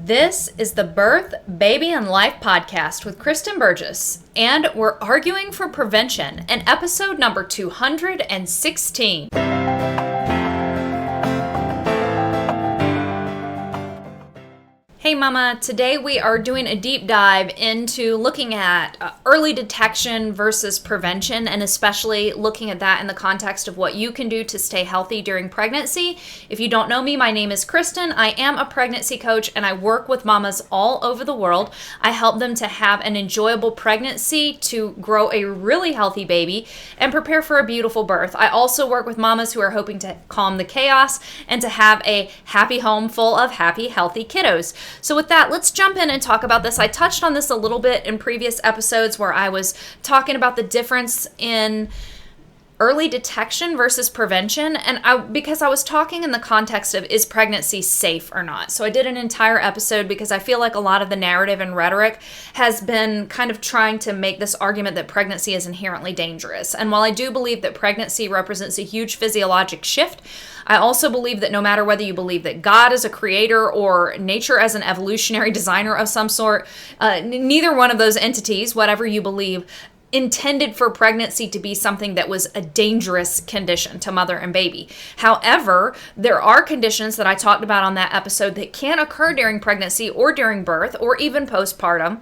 This is the Birth, Baby, and Life podcast with Kristen Burgess, and we're arguing for prevention in episode number 216. Hey mama, today we are doing a deep dive into looking at early detection versus prevention, and especially looking at that in the context of what you can do to stay healthy during pregnancy. If you don't know me, my name is Kristen. I am a pregnancy coach and I work with mamas all over the world. I help them to have an enjoyable pregnancy, to grow a really healthy baby, and prepare for a beautiful birth. I also work with mamas who are hoping to calm the chaos and to have a happy home full of happy, healthy kiddos. So with that, let's jump in and talk about this. I touched on this a little bit in previous episodes where I was talking about the difference in early detection versus prevention, and because I was talking in the context of, is pregnancy safe or not? So I did an entire episode because I feel like a lot of the narrative and rhetoric has been kind of trying to make this argument that pregnancy is inherently dangerous. And while I do believe that pregnancy represents a huge physiologic shift, I also believe that no matter whether you believe that God is a creator or nature as an evolutionary designer of some sort, neither one of those entities, whatever you believe, intended for pregnancy to be something that was a dangerous condition to mother and baby. However, there are conditions that I talked about on that episode that can occur during pregnancy or during birth or even postpartum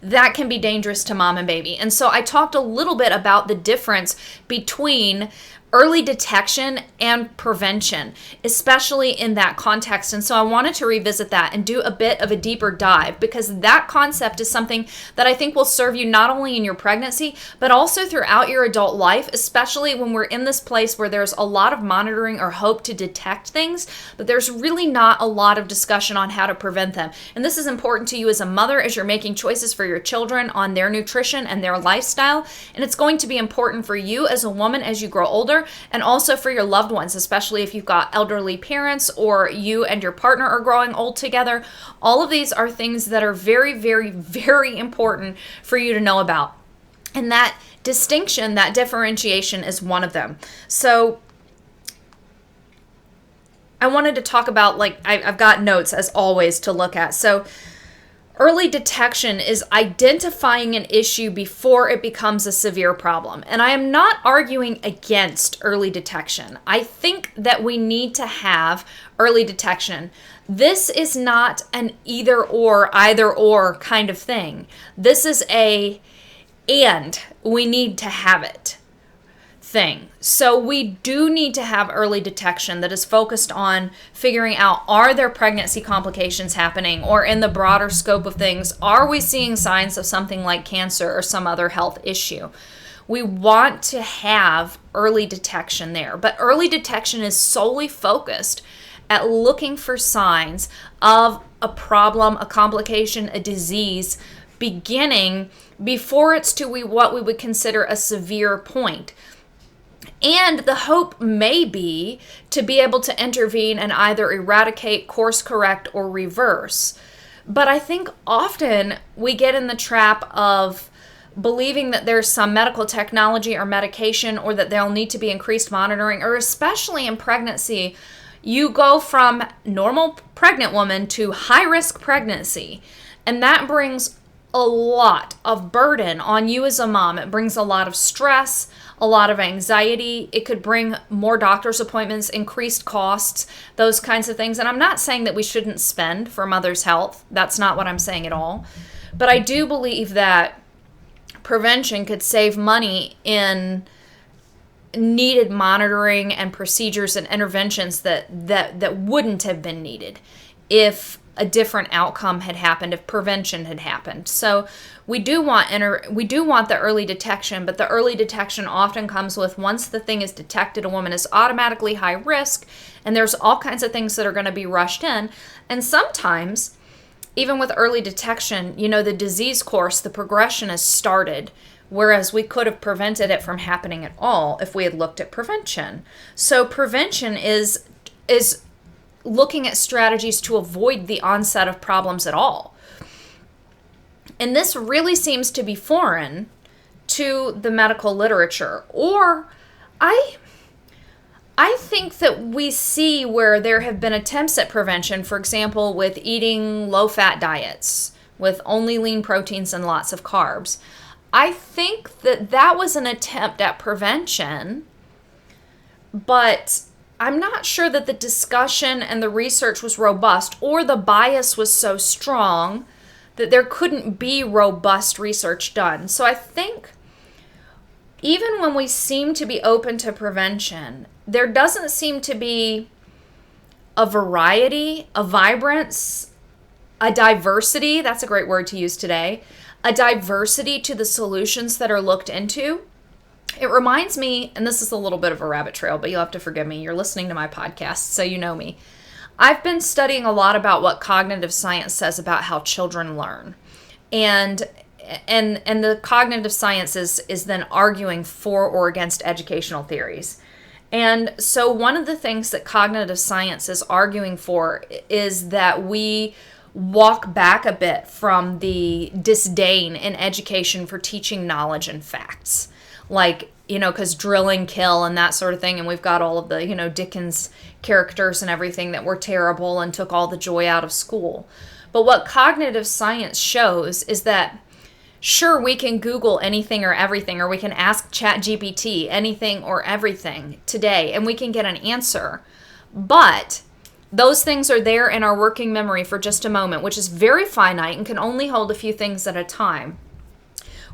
that can be dangerous to mom and baby. And so I talked a little bit about the difference between early detection and prevention, especially in that context. And so I wanted to revisit that and do a bit of a deeper dive, because that concept is something that I think will serve you not only in your pregnancy, but also throughout your adult life, especially when we're in this place where there's a lot of monitoring or hope to detect things, but there's really not a lot of discussion on how to prevent them. And this is important to you as a mother as you're making choices for your children on their nutrition and their lifestyle. And it's going to be important for you as a woman as you grow older, and also for your loved ones, especially if you've got elderly parents or you and your partner are growing old together. All of these are things that are very, very, very important for you to know about. And that distinction, that differentiation is one of them. So I wanted to talk about, I've got notes as always to look at. So early detection is identifying an issue before it becomes a severe problem. And I am not arguing against early detection. I think that we need to have early detection. This is not an either or kind of thing. This is and we need to have it thing. So we do need to have early detection that is focused on figuring out, are there pregnancy complications happening, or in the broader scope of things, are we seeing signs of something like cancer or some other health issue? We want to have early detection there, but early detection is solely focused at looking for signs of a problem, a complication, a disease beginning before it's to what we would consider a severe point. And the hope may be to be able to intervene and either eradicate, course correct, or reverse. But I think often we get in the trap of believing that there's some medical technology or medication, or that there'll need to be increased monitoring, or especially in pregnancy, you go from normal pregnant woman to high-risk pregnancy. And that brings a lot of burden on you as a mom. It brings a lot of stress, a lot of anxiety. It could bring more doctor's appointments, increased costs, those kinds of things. And I'm not saying that we shouldn't spend for mother's health. That's not what I'm saying at all. But I do believe that prevention could save money in needed monitoring and procedures and interventions that wouldn't have been needed if a different outcome had happened, if prevention had happened. So we do want the early detection, but the early detection often comes with, once the thing is detected, a woman is automatically high risk, and there's all kinds of things that are going to be rushed in. And sometimes, even with early detection, the disease course, the progression has started, whereas we could have prevented it from happening at all if we had looked at prevention. So prevention is looking at strategies to avoid the onset of problems at all. And this really seems to be foreign to the medical literature, or I I think that we see where there have been attempts at prevention, for example, with eating low-fat diets, with only lean proteins and lots of carbs. I think that that was an attempt at prevention, but I'm not sure that the discussion and the research was robust, or the bias was so strong that there couldn't be robust research done. So I think even when we seem to be open to prevention, there doesn't seem to be a variety, a vibrance, a diversity, that's a great word to use today, a diversity to the solutions that are looked into. It reminds me, and this is a little bit of a rabbit trail, but you'll have to forgive me. You're listening to my podcast, so you know me. I've been studying a lot about what cognitive science says about how children learn. And the cognitive science is then arguing for or against educational theories. And so one of the things that cognitive science is arguing for is that we walk back a bit from the disdain in education for teaching knowledge and facts. Like, because drill and kill and that sort of thing. And we've got all of the, Dickens characters and everything that were terrible and took all the joy out of school. But what cognitive science shows is that, sure, we can Google anything or everything, or we can ask ChatGPT anything or everything today, and we can get an answer. But those things are there in our working memory for just a moment, which is very finite and can only hold a few things at a time.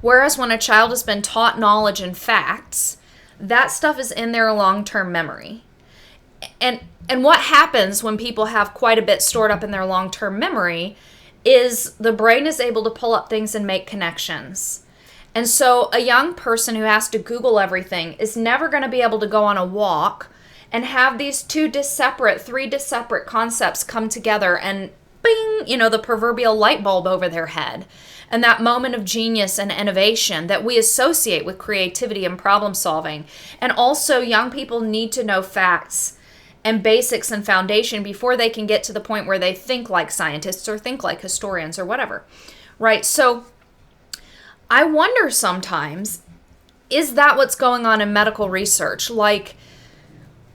Whereas when a child has been taught knowledge and facts, that stuff is in their long-term memory. And what happens when people have quite a bit stored up in their long-term memory is the brain is able to pull up things and make connections. And so a young person who has to Google everything is never going to be able to go on a walk and have these three separate concepts come together and bing, the proverbial light bulb over their head. And that moment of genius and innovation that we associate with creativity and problem solving. And also, young people need to know facts and basics and foundation before they can get to the point where they think like scientists or think like historians or whatever, right? So I wonder sometimes, is that what's going on in medical research? Like,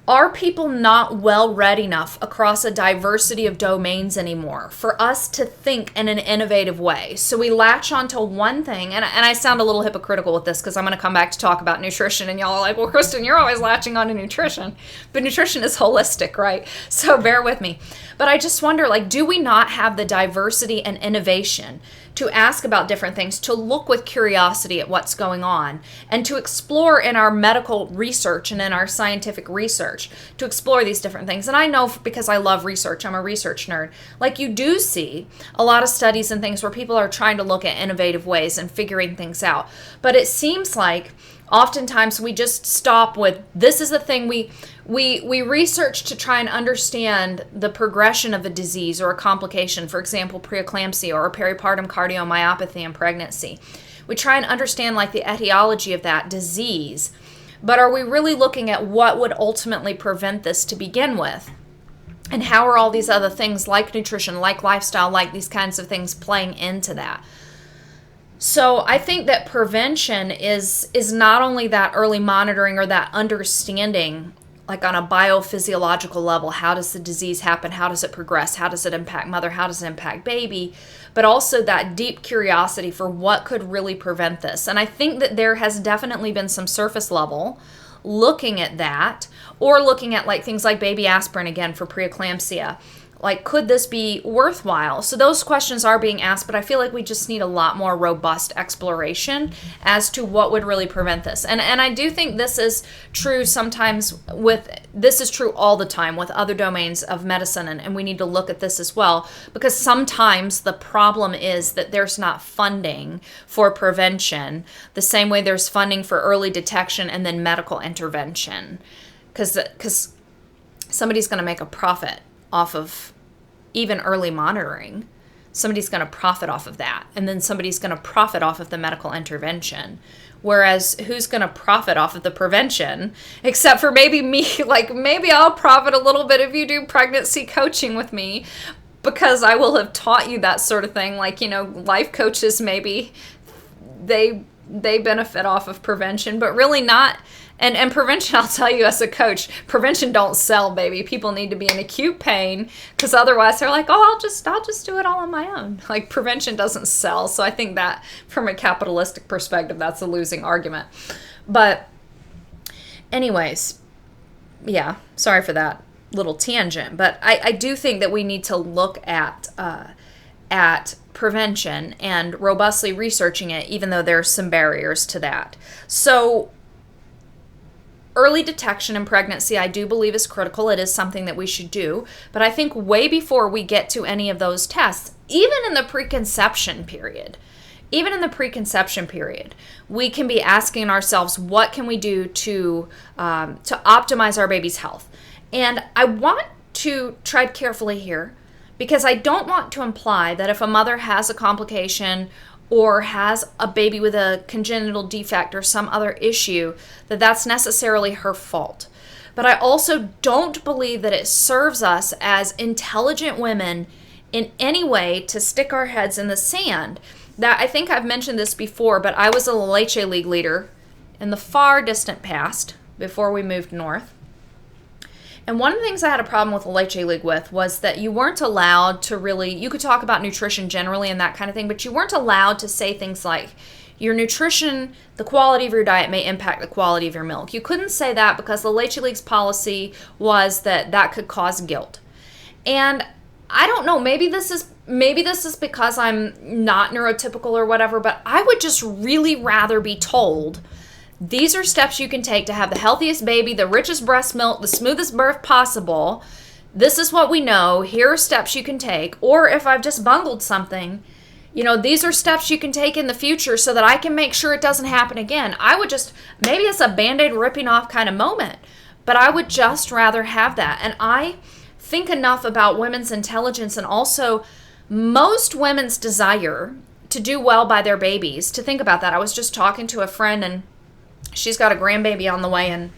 are people not well read enough across a diversity of domains anymore for us to think in an innovative way? So we latch onto one thing, and I sound a little hypocritical with this because I'm going to come back to talk about nutrition, and y'all are like, well, Kristen, you're always latching onto nutrition. But nutrition is holistic, right? So bear with me. But I just wonder, do we not have the diversity and innovation to ask about different things, to look with curiosity at what's going on, and to explore in our medical research and in our scientific research, to explore these different things? And I know because I love research, I'm a research nerd, you do see a lot of studies and things where people are trying to look at innovative ways and figuring things out. But it seems like oftentimes we just stop with, this is the thing we research to try and understand the progression of a disease or a complication, for example, preeclampsia or peripartum cardiomyopathy in pregnancy. We try and understand the etiology of that disease, but are we really looking at what would ultimately prevent this to begin with? And how are all these other things like nutrition, like lifestyle, like these kinds of things playing into that? So I think that prevention is not only that early monitoring or that understanding, on a biophysiological level, how does the disease happen? How does it progress? How does it impact mother? How does it impact baby? But also that deep curiosity for what could really prevent this. And I think that there has definitely been some surface level looking at that, or looking at things like baby aspirin again for preeclampsia. Could this be worthwhile? So those questions are being asked, but I feel like we just need a lot more robust exploration as to what would really prevent this. And I do think this is true sometimes this is true all the time with other domains of medicine, and we need to look at this as well, because sometimes the problem is that there's not funding for prevention the same way there's funding for early detection and then medical intervention, because somebody's going to make a profit off of even early monitoring. Somebody's going to profit off of that. And then somebody's going to profit off of the medical intervention. Whereas who's going to profit off of the prevention? Except for maybe me. Maybe I'll profit a little bit if you do pregnancy coaching with me, because I will have taught you that sort of thing. Life coaches, maybe they benefit off of prevention, but really not And prevention, I'll tell you as a coach, prevention don't sell, baby. People need to be in acute pain, because otherwise they're like, oh, I'll just do it all on my own. Like, prevention doesn't sell. So I think that from a capitalistic perspective, that's a losing argument. But anyways, yeah, sorry for that little tangent. But I do think that we need to look at prevention and robustly researching it, even though there's some barriers to that. So early detection in pregnancy, I do believe, is critical. It is something that we should do. But I think way before we get to any of those tests, even in the preconception period, we can be asking ourselves, what can we do to optimize our baby's health? And I want to tread carefully here, because I don't want to imply that if a mother has a complication or has a baby with a congenital defect or some other issue, that that's necessarily her fault. But I also don't believe that it serves us as intelligent women in any way to stick our heads in the sand. That, I think I've mentioned this before, but I was a La Leche League leader in the far distant past before we moved north. And one of the things I had a problem with the Leche League with was that you weren't allowed to really, you could talk about nutrition generally and that kind of thing, but you weren't allowed to say things like, your nutrition, the quality of your diet may impact the quality of your milk. You couldn't say that because the Leche League's policy was that that could cause guilt. And I don't know, maybe this is because I'm not neurotypical or whatever, but I would just really rather be told, these are steps you can take to have the healthiest baby, the richest breast milk, the smoothest birth possible. This is what we know. Here are steps you can take. Or if I've just bungled something, these are steps you can take in the future so that I can make sure it doesn't happen again. I would just, maybe it's a Band-Aid ripping off kind of moment, but I would just rather have that. And I think enough about women's intelligence and also most women's desire to do well by their babies to think about that. I was just talking to a friend, and she's got a grandbaby on the way, and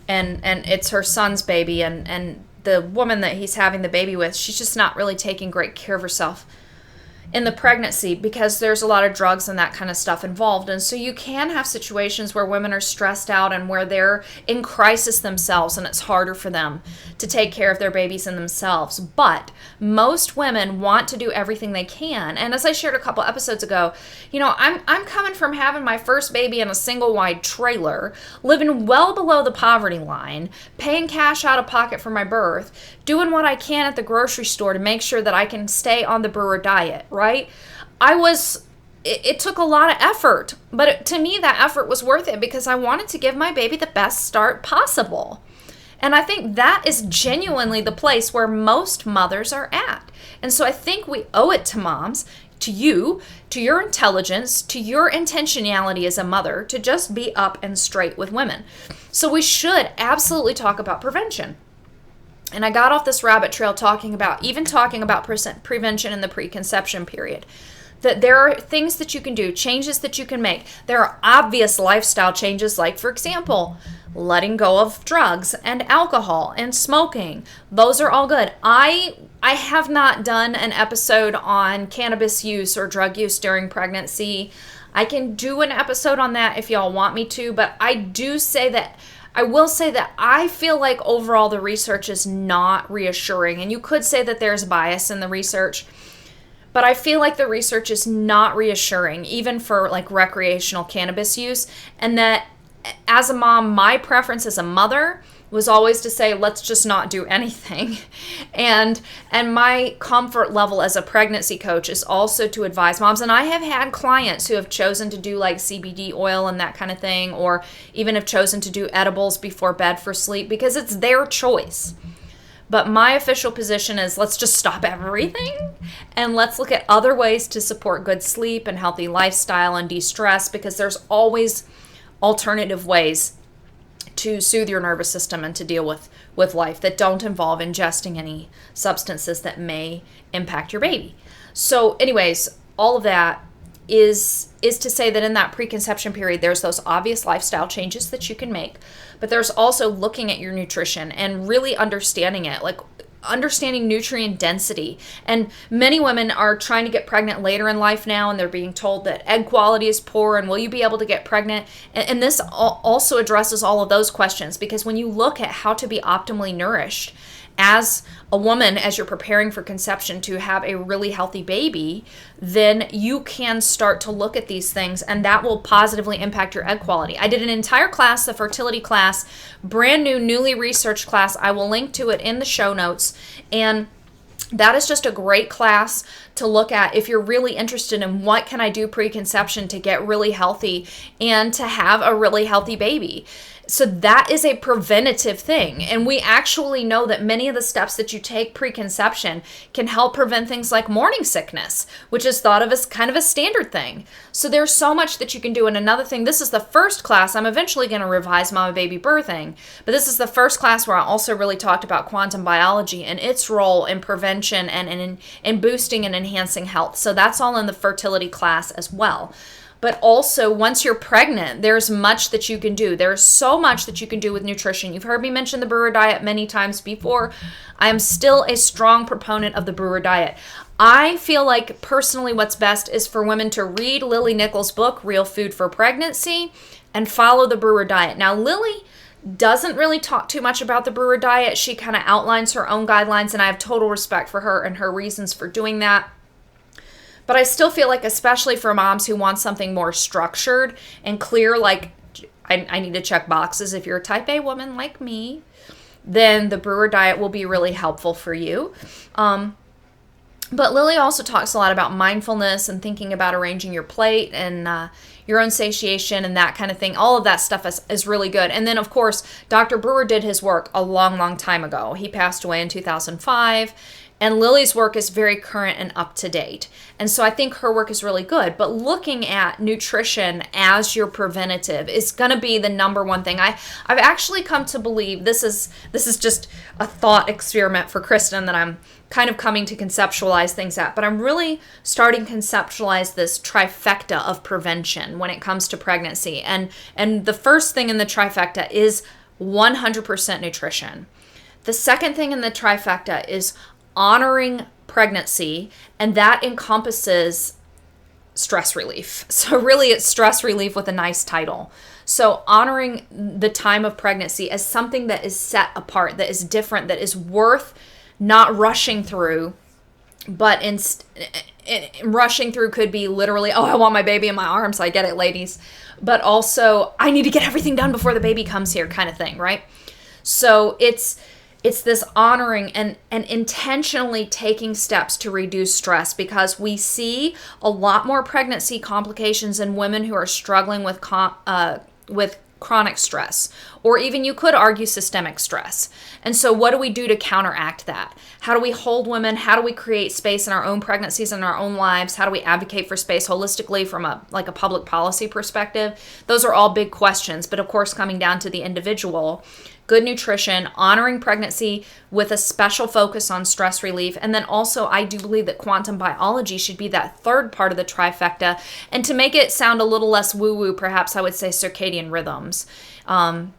it's her son's baby, and the woman that he's having the baby with, she's just not really taking great care of herself in the pregnancy because there's a lot of drugs and that kind of stuff involved. And so you can have situations where women are stressed out and where they're in crisis themselves, and it's harder for them to take care of their babies and themselves. But most women want to do everything they can. And as I shared a couple episodes ago, I'm coming from having my first baby in a single wide trailer, living well below the poverty line, paying cash out of pocket for my birth, doing what I can at the grocery store to make sure that I can stay on the brewer diet, right? It took a lot of effort, but to me that effort was worth it because I wanted to give my baby the best start possible. And I think that is genuinely the place where most mothers are at. And so I think we owe it to moms, to you, to your intelligence, to your intentionality as a mother, to just be up and straight with women. So we should absolutely talk about prevention. And I got off this rabbit trail talking about prevention in the preconception period. That there are things that you can do, changes that you can make. There are obvious lifestyle changes, like, for example, letting go of drugs and alcohol and smoking. Those are all good. I have not done an episode on cannabis use or drug use during pregnancy. I can do an episode on that if y'all want me to, but I will say that I feel like overall the research is not reassuring. And you could say that there's bias in the research, but I feel like the research is not reassuring, even for like recreational cannabis use. And that as a mom, my preference as a mother was always to say, let's just not do anything. And my comfort level as a pregnancy coach is also to advise moms. And I have had clients who have chosen to do like CBD oil and that kind of thing, or even have chosen to do edibles before bed for sleep because it's their choice. But my official position is let's just stop everything and let's look at other ways to support good sleep and healthy lifestyle and de-stress, because there's always alternative ways to soothe your nervous system and to deal with life that don't involve ingesting any substances that may impact your baby. So anyways, all of that is to say that in that preconception period, there's those obvious lifestyle changes that you can make, but there's also looking at your nutrition and really understanding it. Like, understanding nutrient density. And many women are trying to get pregnant later in life now, and they're being told that egg quality is poor and will you be able to get pregnant? And this also addresses all of those questions, because when you look at how to be optimally nourished as a woman, as you're preparing for conception to have a really healthy baby, then you can start to look at these things, and that will positively impact your egg quality. I did an entire class, the fertility class, brand new, newly researched class. I will link to it in the show notes. And that is just a great class to look at if you're really interested in what can I do preconception to get really healthy and to have a really healthy baby. So that is a preventative thing. And we actually know that many of the steps that you take preconception can help prevent things like morning sickness, which is thought of as kind of a standard thing. So there's so much that you can do. And another thing, this is the first class. I'm eventually going to revise Mama Baby Birthing, but this is the first class where I also really talked about quantum biology and its role in prevention and in boosting and enhancing health. So that's all in the fertility class as well. But also, once you're pregnant, there's much that you can do. There's so much that you can do with nutrition. You've heard me mention the brewer diet many times before. I am still a strong proponent of the brewer diet. I feel like personally what's best is for women to read Lily Nichols' book, Real Food for Pregnancy, and follow the brewer diet. Now, Lily doesn't really talk too much about the brewer diet. She kind of outlines her own guidelines, and I have total respect for her and her reasons for doing that. But I still feel like, especially for moms who want something more structured and clear, like I need to check boxes. If you're a type A woman like me, then the brewer diet will be really helpful for you. But Lily also talks a lot about mindfulness and thinking about arranging your plate and your own satiation and that kind of thing. All of that stuff is really good. And then, of course, Dr. Brewer did his work a long, long time ago. He passed away in 2005. And Lily's work is very current and up to date. And so I think her work is really good. But looking at nutrition as your preventative is going to be the number one thing. I've actually come to believe, this is just a thought experiment for Kristen that I'm kind of coming to conceptualize things at. But I'm really starting to conceptualize this trifecta of prevention when it comes to pregnancy. And the first thing in the trifecta is 100% nutrition. The second thing in the trifecta is honoring pregnancy, and that encompasses stress relief. So really it's stress relief with a nice title. So honoring the time of pregnancy as something that is set apart, that is different, that is worth not rushing through, but rushing through could be literally, oh, I want my baby in my arms. I get it, ladies. But also, I need to get everything done before the baby comes here kind of thing, right? So it's this honoring and intentionally taking steps to reduce stress, because we see a lot more pregnancy complications in women who are struggling with chronic stress, or even you could argue systemic stress. And so what do we do to counteract that? How do we hold women? How do we create space in our own pregnancies and our own lives? How do we advocate for space holistically from a public policy perspective? Those are all big questions, but of course coming down to the individual. Good nutrition, honoring pregnancy with a special focus on stress relief. And then also, I do believe that quantum biology should be that third part of the trifecta. And to make it sound a little less woo-woo, perhaps I would say circadian rhythms. And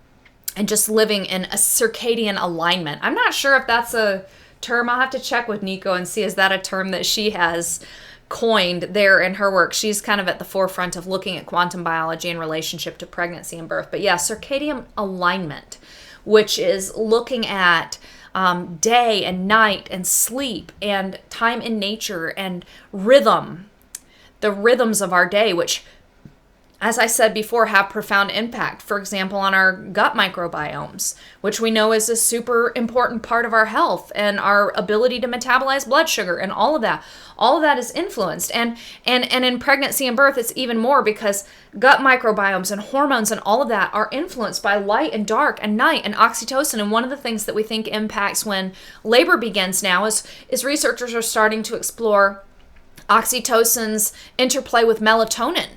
just living in a circadian alignment. I'm not sure if that's a term. I'll have to check with Nico and see, is that a term that she has coined there in her work. She's kind of at the forefront of looking at quantum biology in relationship to pregnancy and birth. But yeah, circadian alignment, which is looking at day and night and sleep and time in nature and rhythm, the rhythms of our day, which, as I said before, have profound impact, for example, on our gut microbiomes, which we know is a super important part of our health and our ability to metabolize blood sugar and all of that. All of that is influenced. And in pregnancy and birth, it's even more, because gut microbiomes and hormones and all of that are influenced by light and dark and night and oxytocin. And one of the things that we think impacts when labor begins now is researchers are starting to explore oxytocin's interplay with melatonin.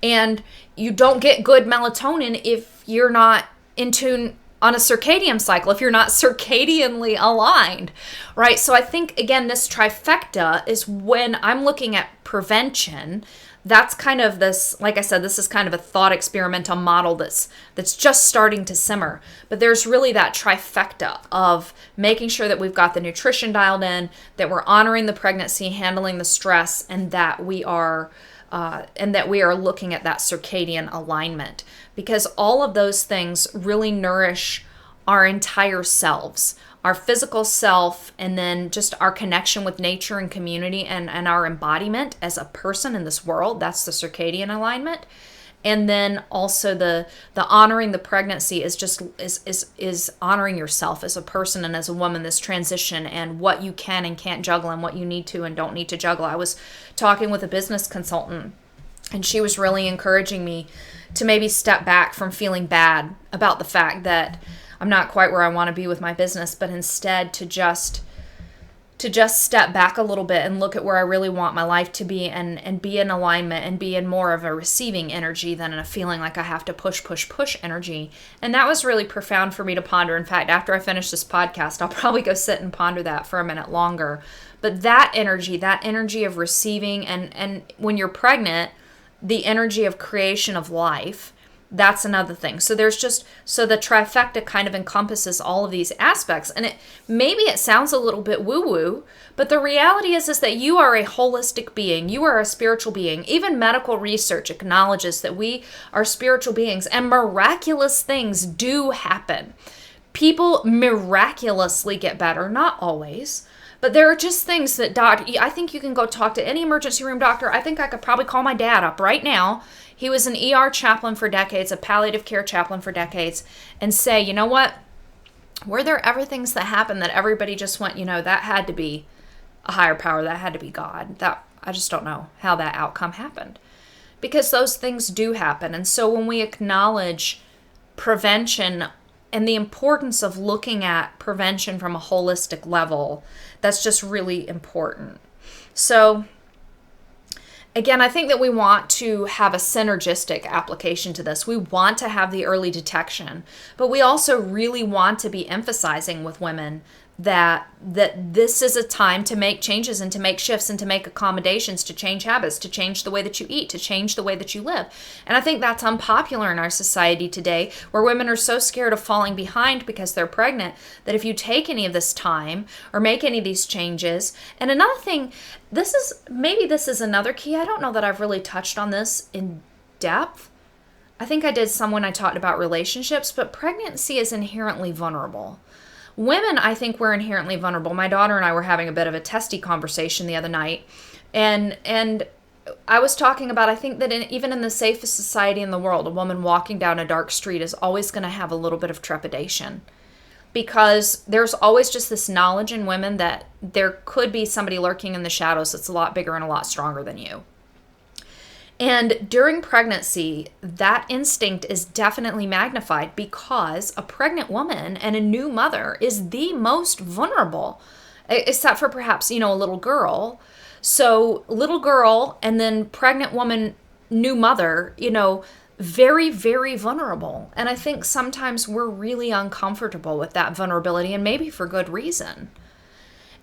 And you don't get good melatonin if you're not in tune on a circadian cycle if you're not circadianly aligned, right? So I think, again, this trifecta is when I'm looking at prevention. That's kind of this, like I said, this is kind of a thought experimental model that's just starting to simmer. But there's really that trifecta of making sure that we've got the nutrition dialed in, that we're honoring the pregnancy, handling the stress, and that we are looking at that circadian alignment, because all of those things really nourish our entire selves, our physical self, and then just our connection with nature and community, and our embodiment as a person in this world. That's the circadian alignment. And then also the honoring the pregnancy is honoring yourself as a person and as a woman, this transition and what you can and can't juggle and what you need to and don't need to juggle. I was talking with a business consultant, and she was really encouraging me to maybe step back from feeling bad about the fact that I'm not quite where I want to be with my business, but instead to just step back a little bit and look at where I really want my life to be, and be in alignment and be in more of a receiving energy than in a feeling like I have to push energy. And that was really profound for me to ponder. In fact, after I finish this podcast, I'll probably go sit and ponder that for a minute longer. But that energy of receiving, and when you're pregnant, the energy of creation of life, that's another thing. So the trifecta kind of encompasses all of these aspects. And maybe it sounds a little bit woo-woo, but the reality is that you are a holistic being. You are a spiritual being. Even medical research acknowledges that we are spiritual beings, and miraculous things do happen. People miraculously get better, not always. But there are just things that, I think you can go talk to any emergency room doctor. I think I could probably call my dad up right now. He was an ER chaplain for decades, a palliative care chaplain for decades, and say, you know what? Were there ever things that happened that everybody just went, that had to be a higher power, that had to be God? That I just don't know how that outcome happened. Because those things do happen. And so when we acknowledge prevention and the importance of looking at prevention from a holistic level, that's just really important. So again, I think that we want to have a synergistic application to this. We want to have the early detection, but we also really want to be emphasizing with women that this is a time to make changes and to make shifts and to make accommodations, to change habits, to change the way that you eat, to change the way that you live. And I think that's unpopular in our society today, where women are so scared of falling behind because they're pregnant, that if you take any of this time or make any of these changes. And another thing, this is another key. I don't know that I've really touched on this in depth. I think I did some when I talked about relationships, but pregnancy is inherently vulnerable. Women, I think we're inherently vulnerable. My daughter and I were having a bit of a testy conversation the other night, and I was talking about, I think that even in the safest society in the world, a woman walking down a dark street is always going to have a little bit of trepidation, because there's always just this knowledge in women that there could be somebody lurking in the shadows that's a lot bigger and a lot stronger than you. And during pregnancy, that instinct is definitely magnified, because a pregnant woman and a new mother is the most vulnerable, except for perhaps, a little girl. So little girl and then pregnant woman, new mother, very, very vulnerable. And I think sometimes we're really uncomfortable with that vulnerability, and maybe for good reason.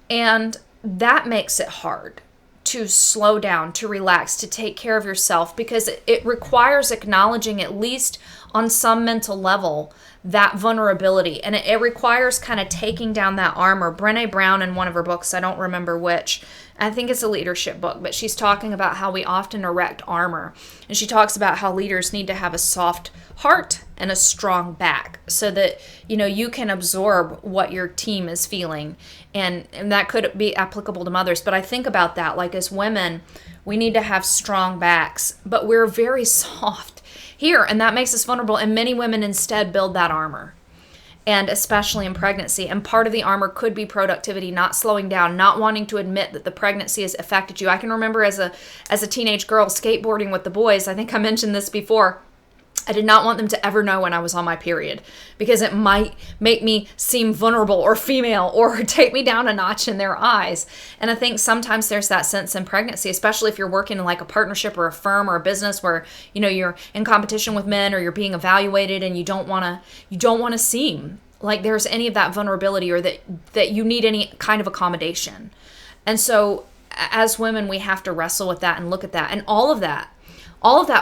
And that makes it hard to slow down, to relax, to take care of yourself, because it requires acknowledging, at least on some mental level, that vulnerability. And it requires kind of taking down that armor. Brené Brown, in one of her books, I don't remember which, I think it's a leadership book, but she's talking about how we often erect armor. And she talks about how leaders need to have a soft heart and a strong back, so that, you can absorb what your team is feeling. And that could be applicable to mothers. But I think about that, like as women, we need to have strong backs, but we're very soft here, and that makes us vulnerable. And many women instead build that armor, and especially in pregnancy. And part of the armor could be productivity, not slowing down, not wanting to admit that the pregnancy has affected you. I can remember as a teenage girl skateboarding with the boys. I think I mentioned this before. I did not want them to ever know when I was on my period, because it might make me seem vulnerable or female or take me down a notch in their eyes. And I think sometimes there's that sense in pregnancy, especially if you're working in like a partnership or a firm or a business where, you're in competition with men or you're being evaluated, and you don't want to seem like there's any of that vulnerability or that you need any kind of accommodation. And so as women, we have to wrestle with that and look at that. And all of that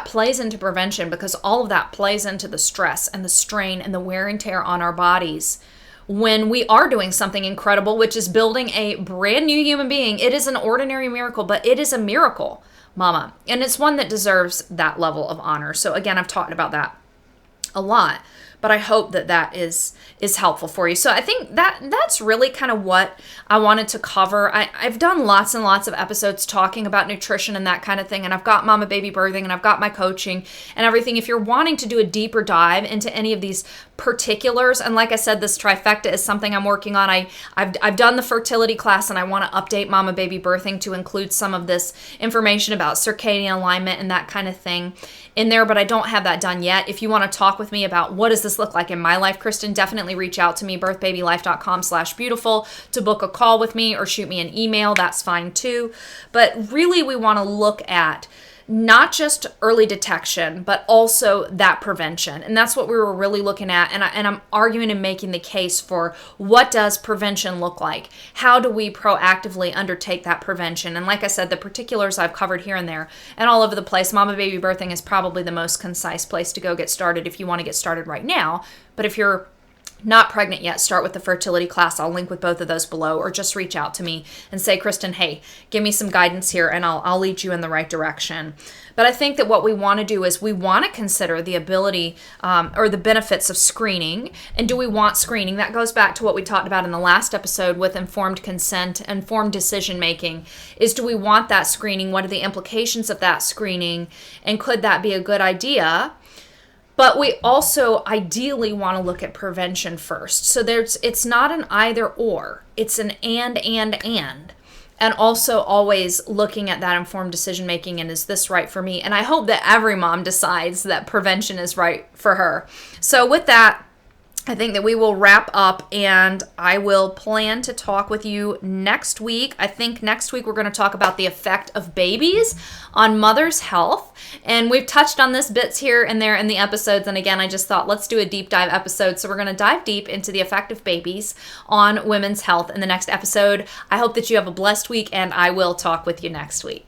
plays into prevention, because all of that plays into the stress and the strain and the wear and tear on our bodies when we are doing something incredible, which is building a brand new human being. It is an ordinary miracle, but it is a miracle, mama. And it's one that deserves that level of honor. So again, I've talked about that a lot, but I hope that is helpful for you. So I think that's really kind of what I wanted to cover. I've done lots and lots of episodes talking about nutrition and that kind of thing, and I've got Mama Baby Birthing, and I've got my coaching and everything. If you're wanting to do a deeper dive into any of these particulars, and like I said, this trifecta is something I'm working on. I've done the fertility class, and I want to update Mama Baby Birthing to include some of this information about circadian alignment and that kind of thing in there, but I don't have that done yet. If you want to talk with me about what does this look like in my life, Kristen, definitely reach out to me, birthbabylife.com/beautiful, to book a call with me, or shoot me an email. That's fine too. But really, we want to look at not just early detection, but also that prevention. And that's what we were really looking at. And I'm arguing and making the case for what does prevention look like? How do we proactively undertake that prevention? And like I said, the particulars I've covered here and there and all over the place. Mama Baby Birthing is probably the most concise place to go get started if you want to get started right now. But if you're not pregnant yet, start with the fertility class. I'll link with both of those below, or just reach out to me and say, Kristen, hey, give me some guidance here, and I'll lead you in the right direction. But I think that what we want to do is we want to consider the ability or the benefits of screening. And do we want screening? That goes back to what we talked about in the last episode with informed consent, informed decision making, is do we want that screening? What are the implications of that screening? And could that be a good idea? But we also ideally want to look at prevention first. So it's not an either or, it's an and. And also always looking at that informed decision making, and is this right for me? And I hope that every mom decides that prevention is right for her. So with that, I think that we will wrap up, and I will plan to talk with you next week. I think next week we're going to talk about the effect of babies on mother's health. And we've touched on this bits here and there in the episodes. And again, I just thought, let's do a deep dive episode. So we're going to dive deep into the effect of babies on women's health in the next episode. I hope that you have a blessed week, and I will talk with you next week.